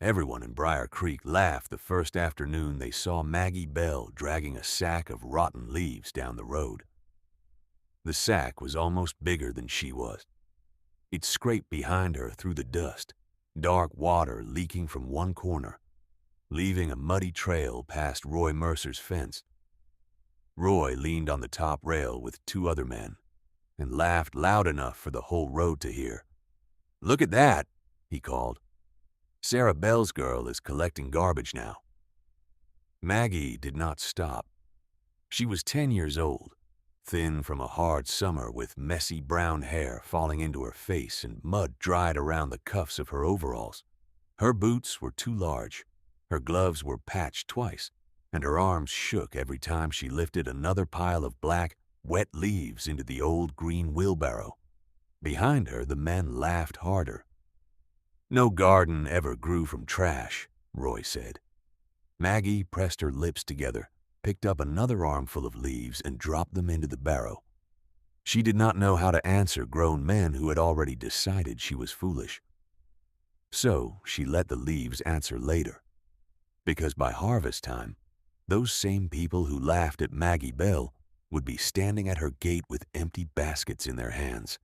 Everyone in Briar Creek laughed the first afternoon they saw Maggie Bell dragging a sack of rotten leaves down the road. The sack was almost bigger than she was. It scraped behind her through the dust, dark water leaking from one corner, leaving a muddy trail past Roy Mercer's fence. Roy leaned on the top rail with two other men and laughed loud enough for the whole road to hear. "Look at that," he called. "Sarah Bell's girl is collecting garbage now." Maggie did not stop. She was 10 years old, thin from a hard summer with messy brown hair falling into her face and mud dried around the cuffs of her overalls. Her boots were too large, her gloves were patched twice, and her arms shook every time she lifted another pile of black, wet leaves into the old green wheelbarrow. Behind her, the men laughed harder. "No garden ever grew from trash," Roy said. Maggie pressed her lips together, picked up another armful of leaves, and dropped them into the barrow. She did not know how to answer grown men who had already decided she was foolish. So she let the leaves answer later, because by harvest time, those same people who laughed at Maggie Bell would be standing at her gate with empty baskets in their hands,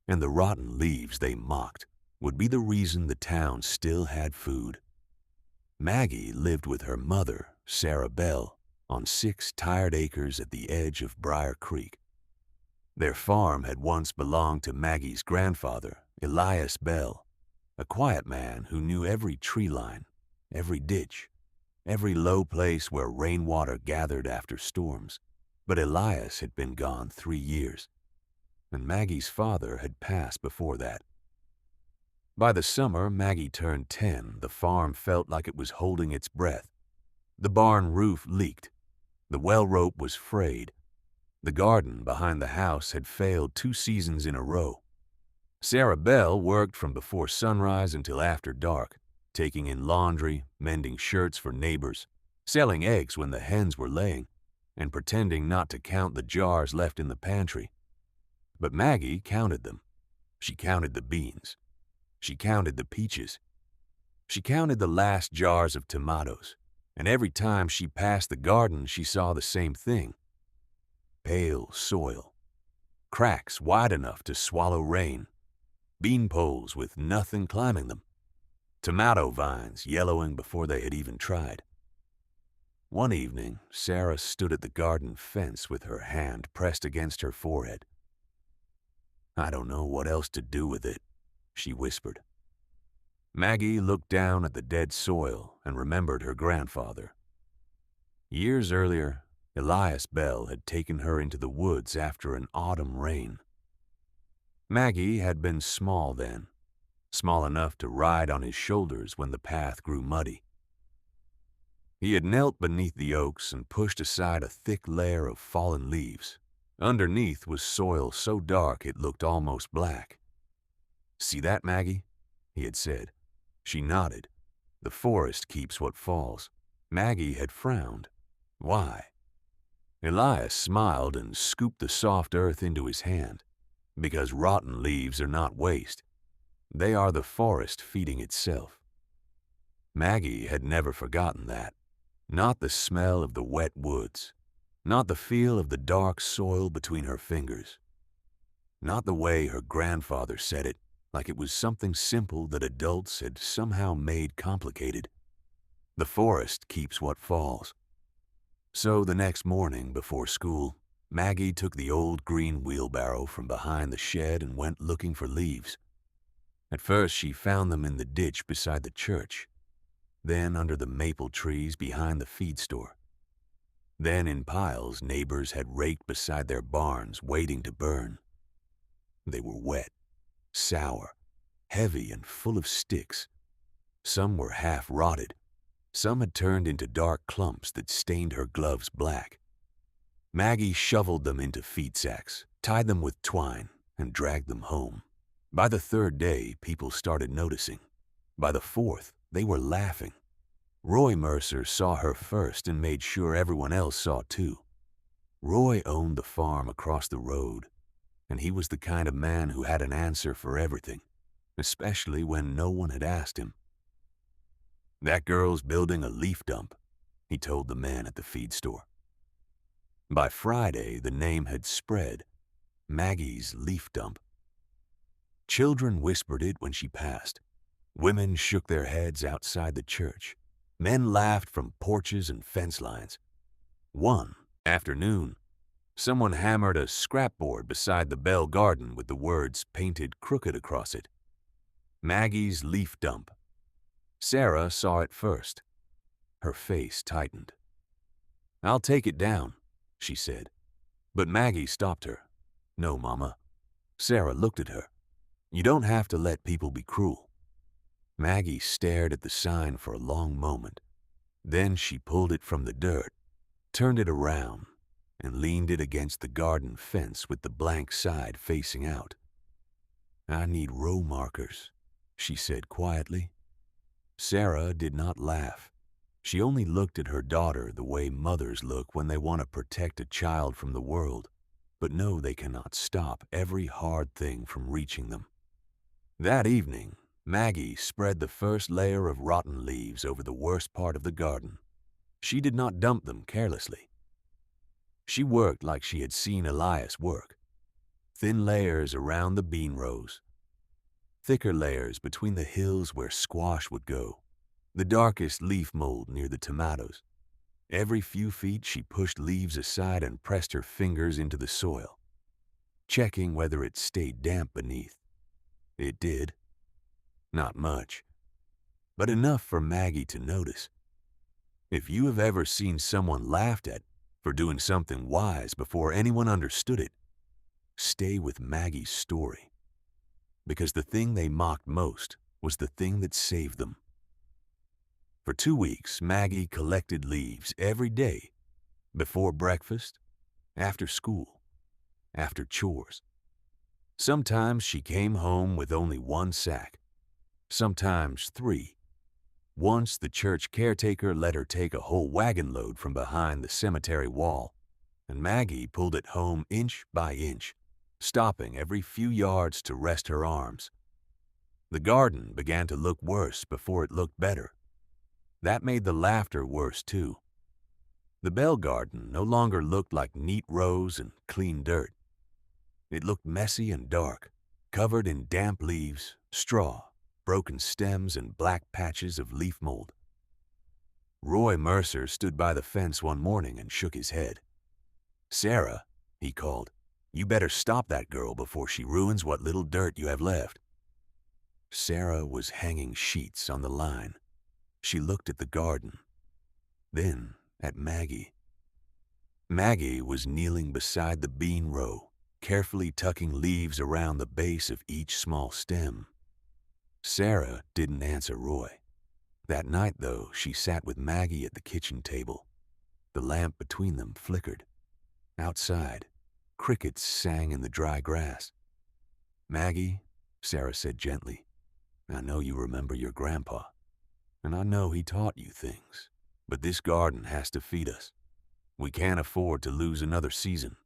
and the rotten leaves they mocked would be the reason the town still had food. Maggie lived with her mother, Sarah Bell, on 6 tired acres at the edge of Briar Creek. Their farm had once belonged to Maggie's grandfather, Elias Bell, a quiet man who knew every tree line, every ditch, every low place where rainwater gathered after storms. But Elias had been gone 3 years, and Maggie's father had passed before that. By the summer Maggie turned 10, the farm felt like it was holding its breath. The barn roof leaked. The well rope was frayed. The garden behind the house had failed 2 seasons in a row. Sarah Bell worked from before sunrise until after dark, taking in laundry, mending shirts for neighbors, selling eggs when the hens were laying, and pretending not to count the jars left in the pantry. But Maggie counted them. She counted the beans. She counted the peaches. She counted the last jars of tomatoes, and every time she passed the garden she saw the same thing. Pale soil, cracks wide enough to swallow rain, bean poles with nothing climbing them, tomato vines yellowing before they had even tried. One evening, Sarah stood at the garden fence with her hand pressed against her forehead. "I don't know what else to do with it," she whispered. Maggie looked down at the dead soil and remembered her grandfather. Years earlier, Elias Bell had taken her into the woods after an autumn rain. Maggie had been small then, small enough to ride on his shoulders when the path grew muddy. He had knelt beneath the oaks and pushed aside a thick layer of fallen leaves. Underneath was soil so dark it looked almost black. "See that, Maggie?" he had said. She nodded. "The forest keeps what falls." Maggie had frowned. Why? Elias smiled and scooped the soft earth into his hand. "Because rotten leaves are not waste. They are the forest feeding itself." Maggie had never forgotten that. Not the smell of the wet woods, not the feel of the dark soil between her fingers, not the way her grandfather said it, like it was something simple that adults had somehow made complicated. The forest keeps what falls. So the next morning before school, Maggie took the old green wheelbarrow from behind the shed and went looking for leaves. At first she found them in the ditch beside the church, then under the maple trees behind the feed store. Then in piles neighbors had raked beside their barns waiting to burn. They were wet, sour, heavy, and full of sticks. Some were half rotted. Some had turned into dark clumps that stained her gloves black. Maggie shoveled them into feed sacks, tied them with twine, and dragged them home. By the 3rd day, people started noticing. By the 4th, they were laughing. Roy Mercer saw her first and made sure everyone else saw too. Roy owned the farm across the road, and he was the kind of man who had an answer for everything, especially when no one had asked him. That girl's building a leaf dump, he told the man at the feed store. By Friday, the name had spread, Maggie's leaf dump. Children whispered it when she passed. Women shook their heads outside the church. Men laughed from porches and fence lines. One afternoon, someone hammered a scrapboard beside the Bell Garden with the words painted crooked across it. Maggie's leaf dump. Sarah saw it first. Her face tightened. "I'll take it down," she said. But Maggie stopped her. "No, Mama." Sarah looked at her. "You don't have to let people be cruel." Maggie stared at the sign for a long moment. Then she pulled it from the dirt, turned it around, and leaned it against the garden fence with the blank side facing out. "I need row markers," she said quietly. Sarah did not laugh. She only looked at her daughter the way mothers look when they want to protect a child from the world, but know they cannot stop every hard thing from reaching them. That evening, Maggie spread the first layer of rotten leaves over the worst part of the garden. She did not dump them carelessly. She worked like she had seen Elias work. Thin layers around the bean rows. Thicker layers between the hills where squash would go. The darkest leaf mold near the tomatoes. Every few feet she pushed leaves aside and pressed her fingers into the soil, checking whether it stayed damp beneath. It did. Not much, but enough for Maggie to notice. If you have ever seen someone laughed at for doing something wise before anyone understood it, stay with Maggie's story. Because the thing they mocked most was the thing that saved them. For 2 weeks, Maggie collected leaves every day, before breakfast, after school, after chores. Sometimes she came home with only 1 sack, sometimes 3. Once the church caretaker let her take a whole wagon load from behind the cemetery wall, and Maggie pulled it home inch by inch, stopping every few yards to rest her arms. The garden began to look worse before it looked better. That made the laughter worse too. The Bell Garden no longer looked like neat rows and clean dirt. It looked messy and dark, covered in damp leaves, straw, broken stems, and black patches of leaf mold. Roy Mercer stood by the fence one morning and shook his head. "Sarah," he called, "you better stop that girl before she ruins what little dirt you have left." Sarah was hanging sheets on the line. She looked at the garden, then at Maggie. Maggie was kneeling beside the bean row, carefully tucking leaves around the base of each small stem. Sarah didn't answer Roy. That night, though, she sat with Maggie at the kitchen table. The lamp between them flickered. Outside, crickets sang in the dry grass. "Maggie," Sarah said gently, "I know you remember your grandpa, and I know he taught you things, but this garden has to feed us. We can't afford to lose another season."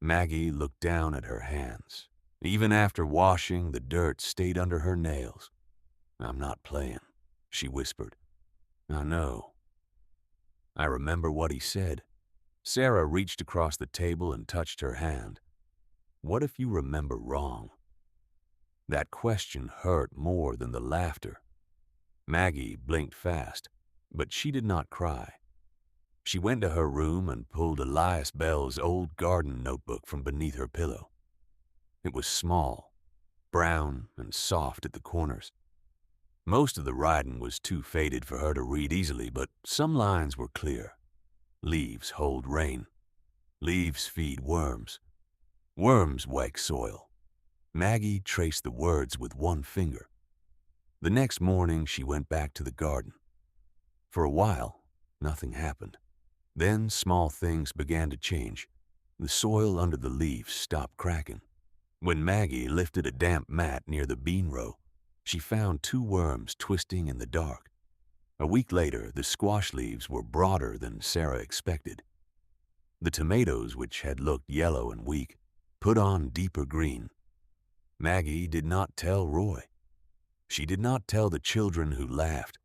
Maggie looked down at her hands. Even after washing, the dirt stayed under her nails. "I'm not playing," she whispered. "I know." "I remember what he said." Sarah reached across the table and touched her hand. "What if you remember wrong?" That question hurt more than the laughter. Maggie blinked fast, but she did not cry. She went to her room and pulled Elias Bell's old garden notebook from beneath her pillow. It was small, brown, and soft at the corners. Most of the writing was too faded for her to read easily, but some lines were clear. Leaves hold rain. Leaves feed worms. Worms wake soil. Maggie traced the words with one finger. The next morning, she went back to the garden. For a while, nothing happened. Then small things began to change. The soil under the leaves stopped cracking. When Maggie lifted a damp mat near the bean row, she found 2 worms twisting in the dark. A week later, the squash leaves were broader than Sarah expected. The tomatoes, which had looked yellow and weak, put on deeper green. Maggie did not tell Roy. She did not tell the children who laughed.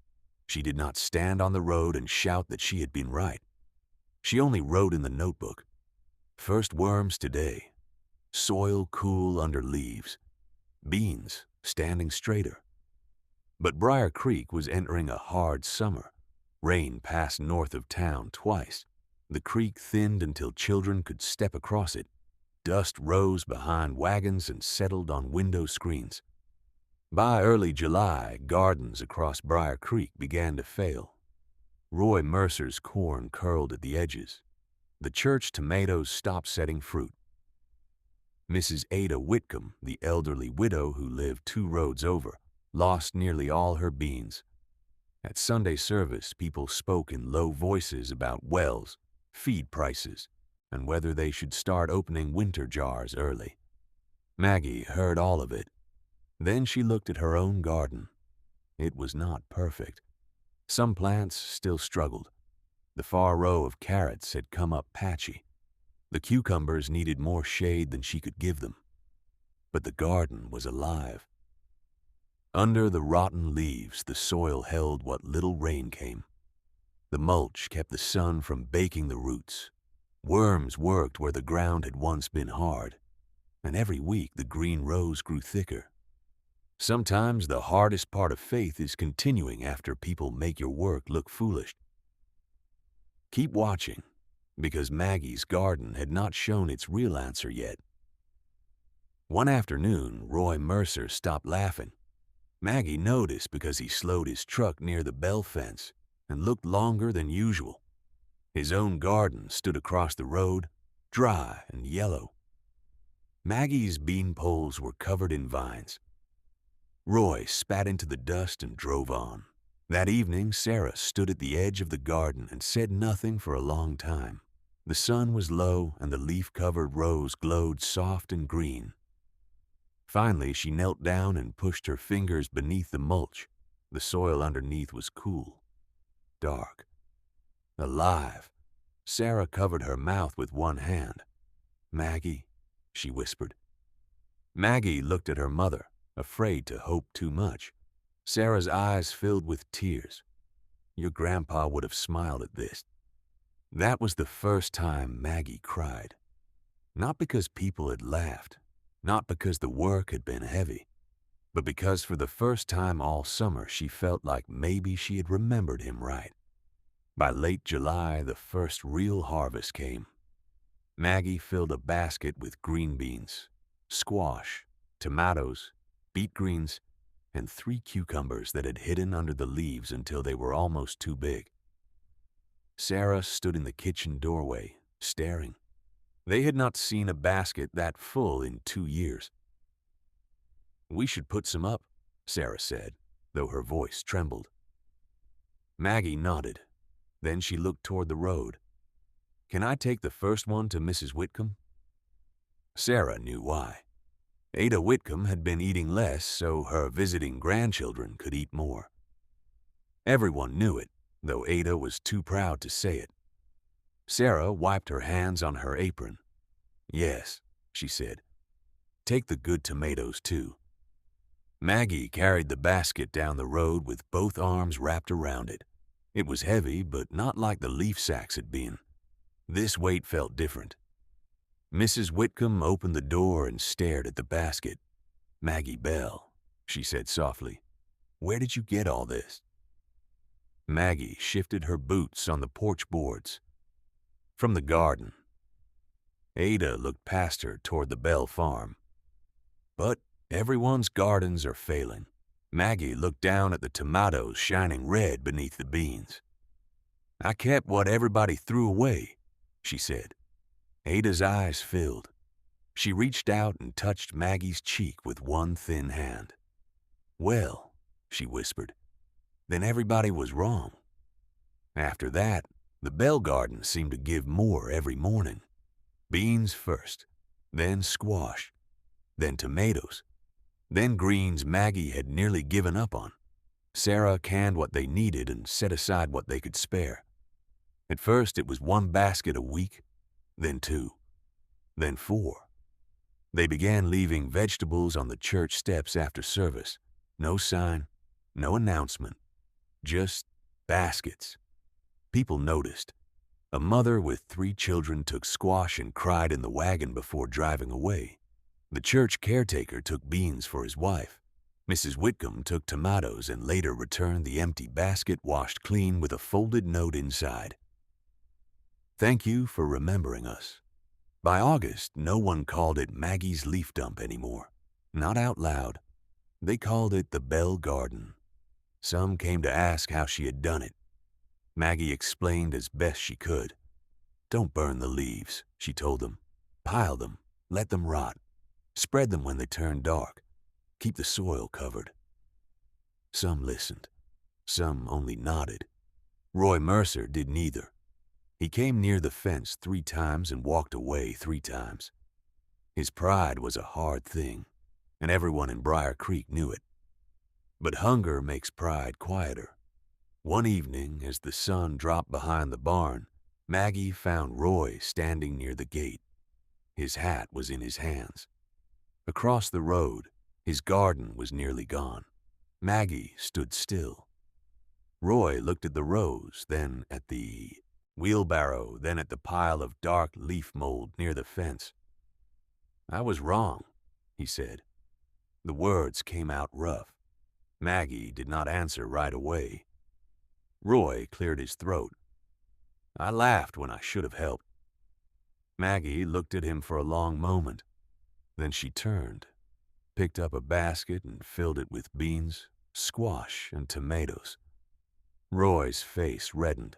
She did not stand on the road and shout that she had been right. She only wrote in the notebook, "First worms today. Soil cool under leaves. Beans standing straighter." But Briar Creek was entering a hard summer. Rain passed north of town twice. The creek thinned until children could step across it. Dust rose behind wagons and settled on window screens. By early July, gardens across Briar Creek began to fail. Roy Mercer's corn curled at the edges. The church tomatoes stopped setting fruit. Mrs. Ada Whitcomb, the elderly widow who lived 2 roads over, lost nearly all her beans. At Sunday service, people spoke in low voices about wells, feed prices, and whether they should start opening winter jars early. Maggie heard all of it. Then she looked at her own garden. It was not perfect. Some plants still struggled. The far row of carrots had come up patchy. The cucumbers needed more shade than she could give them. But the garden was alive. Under the rotten leaves, the soil held what little rain came. The mulch kept the sun from baking the roots. Worms worked where the ground had once been hard, and every week the green rows grew thicker. Sometimes the hardest part of faith is continuing after people make your work look foolish. Keep watching, because Maggie's garden had not shown its real answer yet. One afternoon, Roy Mercer stopped laughing. Maggie noticed because he slowed his truck near the bell fence and looked longer than usual. His own garden stood across the road, dry and yellow. Maggie's bean poles were covered in vines. Roy spat into the dust and drove on. That evening, Sarah stood at the edge of the garden and said nothing for a long time. The sun was low and the leaf-covered rows glowed soft and green. Finally, she knelt down and pushed her fingers beneath the mulch. The soil underneath was cool, dark, alive. Sarah covered her mouth with one hand. "Maggie," she whispered. Maggie looked at her mother, afraid to hope too much. Sarah's eyes filled with tears. Your grandpa would have smiled at this. That was the first time Maggie cried. Not because people had laughed, not because the work had been heavy, but because for the first time all summer she felt like maybe she had remembered him right. By late July, the first real harvest came. Maggie filled a basket with green beans, squash, tomatoes, beet greens, and 3 cucumbers that had hidden under the leaves until they were almost too big. Sarah stood in the kitchen doorway, staring. They had not seen a basket that full in 2 years. "We should put some up," Sarah said, though her voice trembled. Maggie nodded. Then she looked toward the road. "Can I take the first one to Mrs. Whitcomb?" Sarah knew why. Ada Whitcomb had been eating less so her visiting grandchildren could eat more. Everyone knew it, though Ada was too proud to say it. Sarah wiped her hands on her apron. "Yes," she said. "Take the good tomatoes, too." Maggie carried the basket down the road with both arms wrapped around it. It was heavy, but not like the leaf sacks had been. This weight felt different. Mrs. Whitcomb opened the door and stared at the basket. "Maggie Bell," she said softly, "where did you get all this?" Maggie shifted her boots on the porch boards. "From the garden." Ada looked past her toward the Bell farm. "But everyone's gardens are failing." Maggie looked down at the tomatoes shining red beneath the beans. "I kept what everybody threw away," she said. Ada's eyes filled. She reached out and touched Maggie's cheek with one thin hand. "Well," she whispered, "then everybody was wrong." After that, the Bell garden seemed to give more every morning. Beans first, then squash, then tomatoes, then greens Maggie had nearly given up on. Sarah canned what they needed and set aside what they could spare. At first it was 1 basket a week, then 2, then 4. They began leaving vegetables on the church steps after service. No sign, no announcement, just baskets. People noticed. A mother with 3 children took squash and cried in the wagon before driving away. The church caretaker took beans for his wife. Mrs. Whitcomb took tomatoes and later returned the empty basket washed clean with a folded note inside. Thank you for remembering us. By August, no one called it Maggie's leaf dump anymore. Not out loud. They called it the Bell Garden. Some came to ask how she had done it. Maggie explained as best she could. Don't burn the leaves, she told them. Pile them. Let them rot. Spread them when they turn dark. Keep the soil covered. Some listened. Some only nodded. Roy Mercer did neither. He came near the fence 3 times and walked away 3 times. His pride was a hard thing, and everyone in Briar Creek knew it. But hunger makes pride quieter. One evening, as the sun dropped behind the barn, Maggie found Roy standing near the gate. His hat was in his hands. Across the road, his garden was nearly gone. Maggie stood still. Roy looked at the rose, then at the wheelbarrow, then at the pile of dark leaf mold near the fence. I was wrong, he said. The words came out rough. Maggie did not answer right away. Roy cleared his throat. I laughed when I should have helped. Maggie looked at him for a long moment. Then she turned, picked up a basket and filled it with beans, squash, and tomatoes. Roy's face reddened.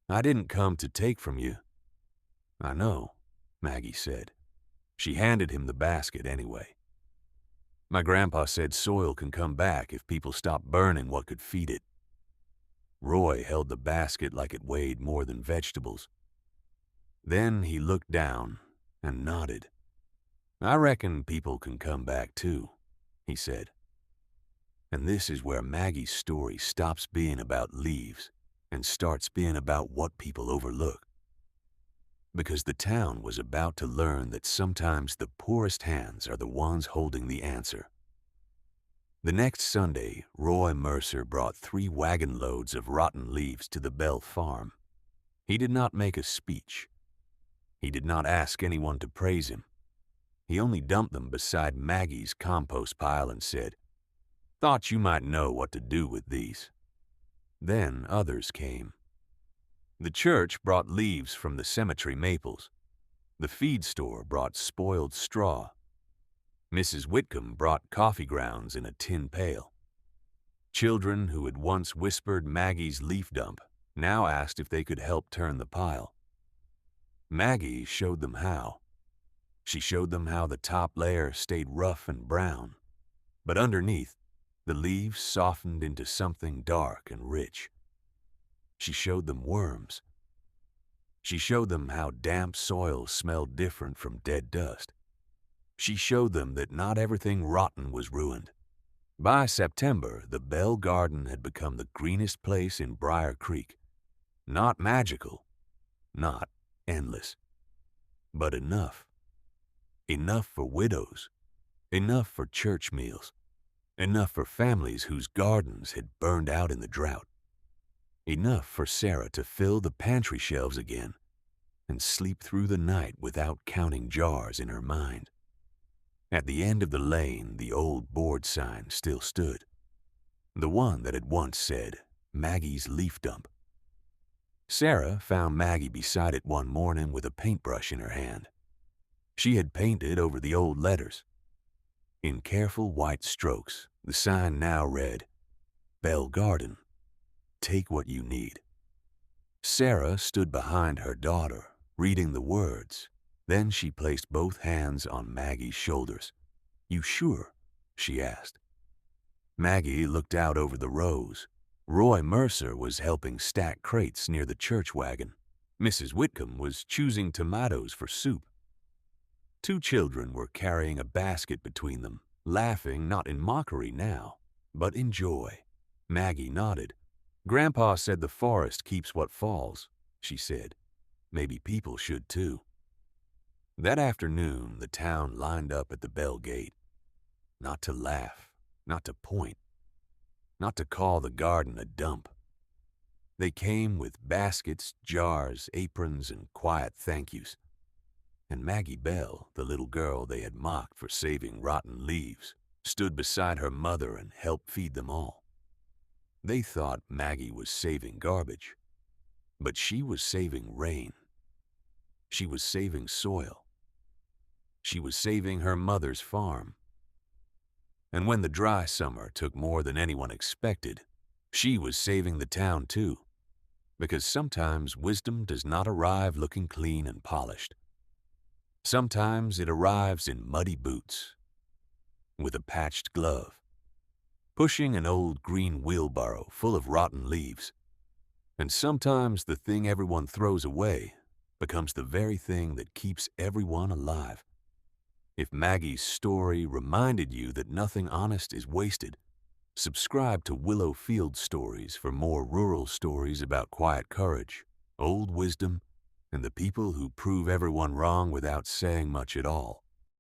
I didn't come to take from you. I know, Maggie said. She handed him the basket anyway. My grandpa said soil can come back if people stop burning what could feed it. Roy held the basket like it weighed more than vegetables. Then he looked down and nodded. I reckon people can come back too, he said. And this is where Maggie's story stops being about leaves and starts being about what people overlook. Because the town was about to learn that sometimes the poorest hands are the ones holding the answer. The next Sunday, Roy Mercer brought 3 wagon loads of rotten leaves to the Bell farm. He did not make a speech. He did not ask anyone to praise him. He only dumped them beside Maggie's compost pile and said, "Thought you might know what to do with these." Then others came. The church brought leaves from the cemetery maples. The feed store brought spoiled straw. Mrs. Whitcomb brought coffee grounds in a tin pail. Children who had once whispered Maggie's leaf dump now asked if they could help turn the pile. Maggie showed them how. She showed them how the top layer stayed rough and brown, but underneath, the leaves softened into something dark and rich. She showed them worms. She showed them how damp soil smelled different from dead dust. She showed them that not everything rotten was ruined. By September, the Bell Garden had become the greenest place in Briar Creek. Not magical, not endless, but enough. Enough for widows, enough for church meals, enough for families whose gardens had burned out in the drought. Enough for Sarah to fill the pantry shelves again and sleep through the night without counting jars in her mind. At the end of the lane, the old board sign still stood, the one that had once said, Maggie's leaf dump. Sarah found Maggie beside it one morning with a paintbrush in her hand. She had painted over the old letters. In careful white strokes, the sign now read, Bell Garden. Take what you need. Sarah stood behind her daughter, reading the words. Then she placed both hands on Maggie's shoulders. You sure? She asked. Maggie looked out over the rows. Roy Mercer was helping stack crates near the church wagon. Mrs. Whitcomb was choosing tomatoes for soup. 2 children were carrying a basket between them, laughing not in mockery now, but in joy. Maggie nodded. Grandpa said the forest keeps what falls, she said. Maybe people should too. That afternoon, the town lined up at the Bell Gate. Not to laugh, not to point, not to call the garden a dump, They came with baskets, jars, aprons, and quiet thank yous. And Maggie Bell, the little girl they had mocked for saving rotten leaves, stood beside her mother and helped feed them all. They thought Maggie was saving garbage, but she was saving rain. She was saving soil. She was saving her mother's farm. And when the dry summer took more than anyone expected, she was saving the town too, because sometimes wisdom does not arrive looking clean and polished. Sometimes it arrives in muddy boots, with a patched glove, pushing an old green wheelbarrow full of rotten leaves. And sometimes the thing everyone throws away becomes the very thing that keeps everyone alive. If Maggie's story reminded you that nothing honest is wasted, subscribe to Willow Field Stories for more rural stories about quiet courage, old wisdom, and the people who prove everyone wrong without saying much at all.